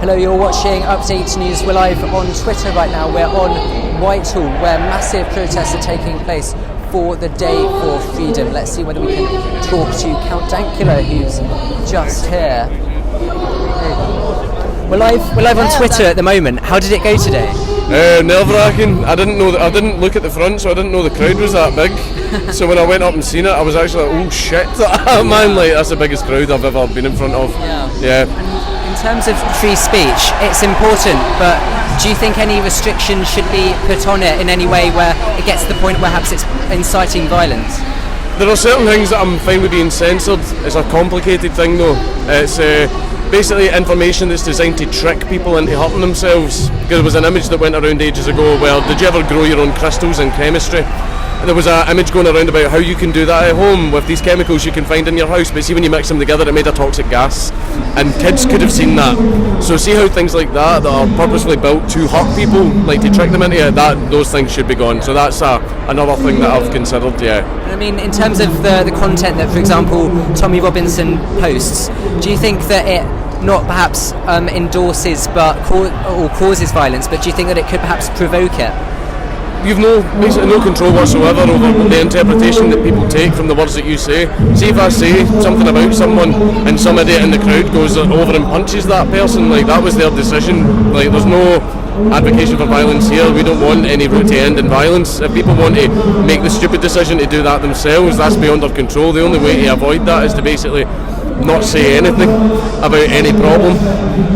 Hello, you're watching Update News. We're live on Twitter right now. We're on Whitehall, where massive protests are taking place for the Day for Freedom. Let's see whether we can talk to Count Dankula, who's just here. We're live on Twitter at the moment. How did it go today? Nerve-wracking. I didn't look at the front, so I didn't know the crowd was that big. So when I went up and seen it, I was actually like, oh shit, man, like that's the biggest crowd I've ever been in front of. Yeah. And in terms of free speech, it's important, but do you think any restrictions should be put on it in any way where it gets to the point where perhaps it's inciting violence? There are certain things that I'm fine with being censored. It's a complicated thing though. It's basically information that's designed to trick people into hurting themselves. Because there was an image that went around ages ago where, did you ever grow your own crystals in chemistry? There was an image going around about how you can do that at home with these chemicals you can find in your house, but see when you mix them together it made a toxic gas, and kids could have seen that. So see how things like that are purposely built to hurt people, like to trick them into it, those things should be gone. So that's another thing that I've considered, yeah. I mean, in terms of the content that, for example, Tommy Robinson posts, do you think that it not perhaps endorses or causes violence, but do you think that it could perhaps provoke it? You've basically no control whatsoever over the interpretation that people take from the words that you say. See if I say something about someone and some idiot in the crowd goes over and punches that person, like that was their decision. Like there's no advocacy for violence here. We don't want any route to end in violence. If people want to make the stupid decision to do that themselves, that's beyond our control. The only way to avoid that is to basically not say anything about any problem,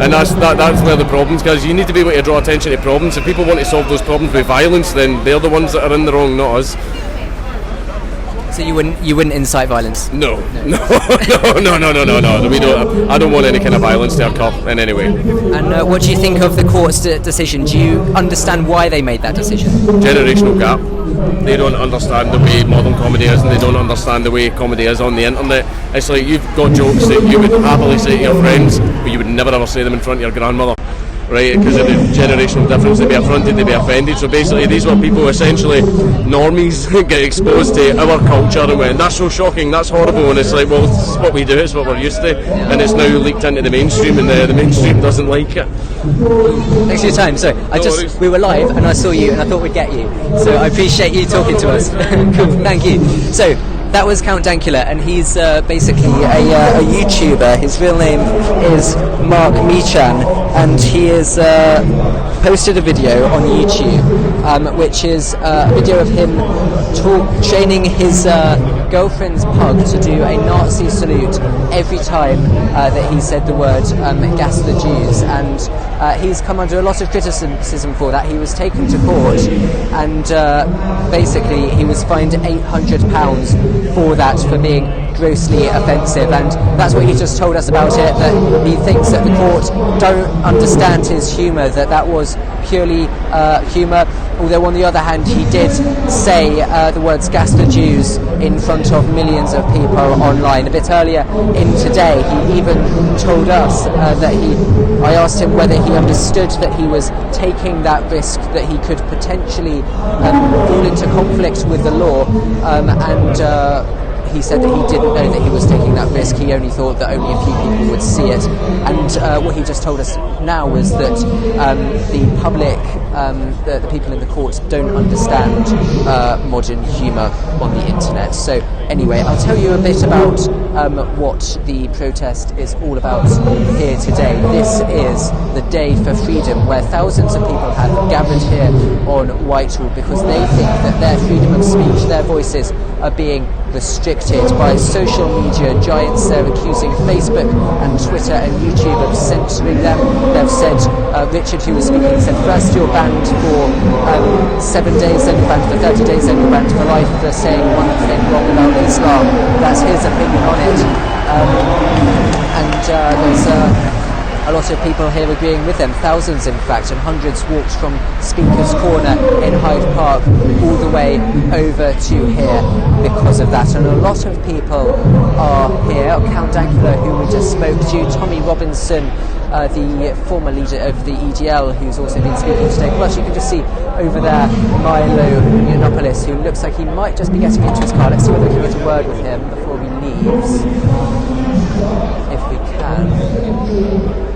and that's where the problems, because you need to be able to draw attention to problems. If people want to solve those problems with violence, then they're the ones that are in the wrong, not us. So you wouldn't incite violence? No. We don't. I don't want any kind of violence to occur in any way. And what do you think of the court's decision? Do you understand why they made that decision? Generational gap. They don't understand the way modern comedy is, and they don't understand the way comedy is on the internet. It's like you've got jokes that you would happily say to your friends, but you would never ever say them in front of your grandmother. Right, because of the generational difference, they'd be affronted, they'd be offended. So basically these were people, essentially normies, get exposed to our culture and went, that's so shocking, that's horrible, and it's like, well, this is what we do, it's what we're used to, and it's now leaked into the mainstream, and the mainstream doesn't like it. Thanks for your time. So we were live and I saw you and I thought we'd get you, so I appreciate you talking to us. Cool, thank you. So that was Count Dankula, and he's basically a YouTuber. His real name is Mark Michan, and he has posted a video on YouTube, which is a video of him training his girlfriend's pug to do a Nazi salute every time that he said the word gas the Jews, and he's come under a lot of criticism for that. He was taken to court, and basically he was fined £800 for that, for being grossly offensive, and that's what he just told us about it, that he thinks that the court don't understand his humour, that was purely humour, although on the other hand he did say the words gas the Jews in front of millions of people online. A bit earlier in today he even told us that I asked him whether he understood that he was taking that risk, that he could potentially fall into conflict with the law, and he said that he didn't know that he was taking that risk. He only thought that only a few people would see it. And what he just told us now was that the public, the people in the court, don't understand modern humour on the internet. So anyway, I'll tell you a bit about what the protest is all about here today. This is the Day for Freedom, where thousands of people have gathered here on Whitehall because they think that their freedom of speech, their voices, are being restricted by social media giants. They're accusing Facebook and Twitter and YouTube of censoring them. They've said, Richard, who was speaking, said first you're banned for 7 days, then you're banned for 30 days, then you're banned for life for saying one thing wrong about Islam. That's his opinion on it. There's a lot of people here agreeing with them, thousands in fact, and hundreds walked from Speaker's Corner in Hyde Park all the way over to here because of that. And a lot of people are here. Count Dankula, who we just spoke to, Tommy Robinson, the former leader of the EDL, who's also been speaking today. Plus you can just see over there Milo Yiannopoulos, who looks like he might just be getting into his car. Let's see whether we can get a word with him before he leaves, if we can.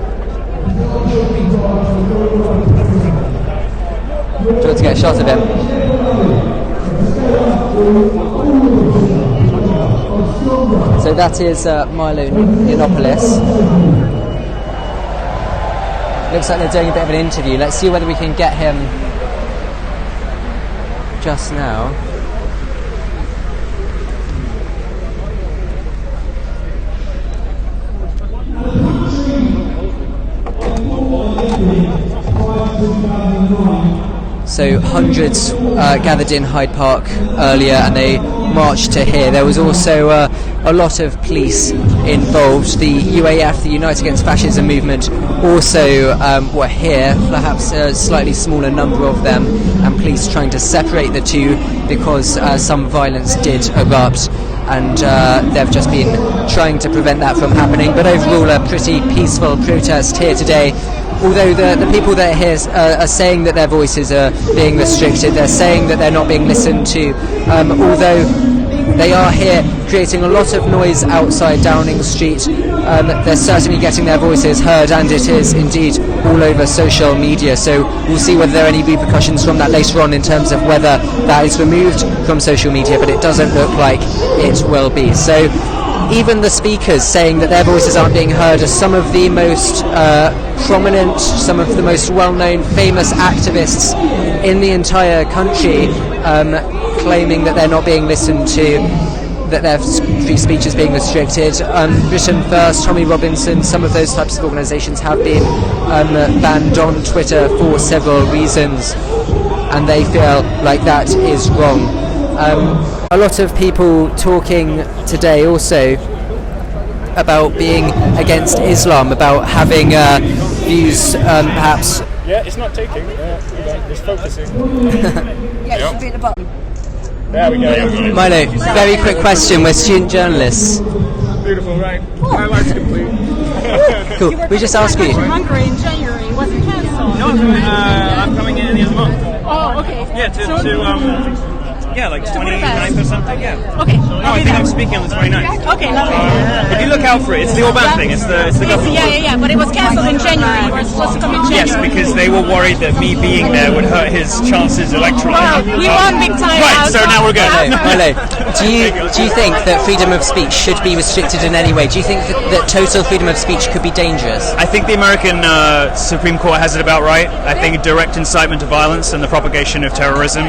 a shot of him. So that is Milo Yiannopoulos. Looks like they're doing a bit of an interview. Let's see whether we can get him just now. So hundreds gathered in Hyde Park earlier and they marched to here. There was also a lot of police involved. The UAF, the Unite Against Fascism movement, also were here, perhaps a slightly smaller number of them, and police trying to separate the two because some violence did erupt, and they've just been trying to prevent that from happening. But overall a pretty peaceful protest here today. Although the people that are here are saying that their voices are being restricted, they're saying that they're not being listened to, although they are here creating a lot of noise outside Downing Street. They're certainly getting their voices heard, and it is indeed all over social media. So we'll see whether there are any repercussions from that later on in terms of whether that is removed from social media, but it doesn't look like it will be. So even the speakers saying that their voices aren't being heard are some of the most prominent, some of the most well-known, famous activists in the entire country, claiming that they're not being listened to, that their free speech is being restricted. Britain First, Tommy Robinson, some of those types of organisations have been banned on Twitter for several reasons, and they feel like that is wrong. A lot of people talking today also about being against Islam, about having views perhaps... Yeah, it's not taking, it's focusing. Yeah, it should be at the bottom. There we go. Milo, very quick question. We're student journalists. Beautiful, right? My life's complete. Cool. We just asked you. Hungary in January wasn't cancelled. No, I'm coming in the end of the month. Oh, okay. Yeah, yeah, like 29th or something, yeah. Okay. No, I think I'm speaking on the 29th. Okay, lovely. If you look out for it, it's the Orban thing, it's the government. Yeah, but it was cancelled in January. You were supposed to come in January. Yes, because they were worried that me being there would hurt his chances electorally. Well, we won big time. Right, so now we're good. Milo, do you think that freedom of speech should be restricted in any way? Do you think that total freedom of speech could be dangerous? I think the American Supreme Court has it about right. I think direct incitement to violence and the propagation of terrorism,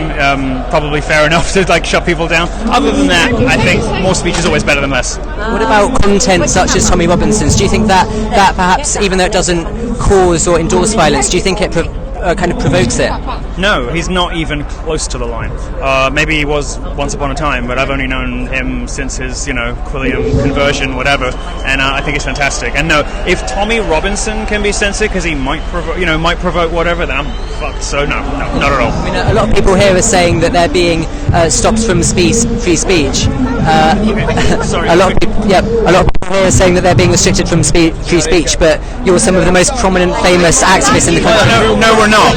probably fair enough to shut people down. Other than that, I think more speech is always better than less. What about content such as Tommy Robinson's? Do you think that perhaps, even though it doesn't cause or endorse violence, do you think it kind of provokes it? No, he's not even close to the line. Maybe he was once upon a time, but I've only known him since his, Quilliam conversion, whatever, and I think it's fantastic. And no, if Tommy Robinson can be censored because he might provoke whatever, then I'm fucked. So no, not at all. I mean, a lot of people here are saying that they're being stopped from free speech. Sorry. A lot of people here are saying that they're being restricted from free speech, but you're some of the most prominent, famous activists in the country. No, we're not.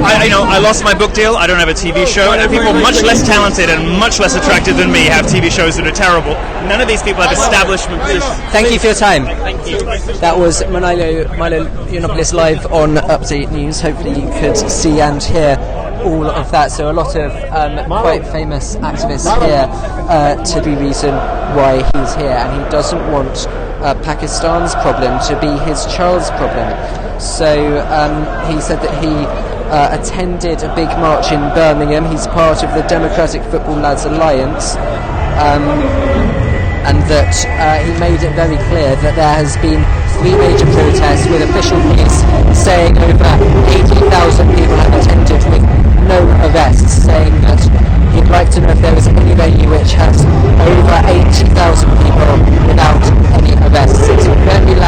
I lost my book deal. I don't have a TV show, and people much less talented and much less attractive than me have TV shows that are terrible. None of these people have establishment positions. Thank you for your time. Thank you. That was Milo Yiannopoulos live on Update News. Hopefully you could see and hear all of that. So a lot of quite famous activists here to the reason why he's here, and he doesn't want Pakistan's problem to be his child's problem. So he said that he attended a big march in Birmingham. He's part of the Democratic Football Lads Alliance, and that he made it very clear that there has been 3 major protests with official police saying over 80,000 people have attended with no arrests, saying that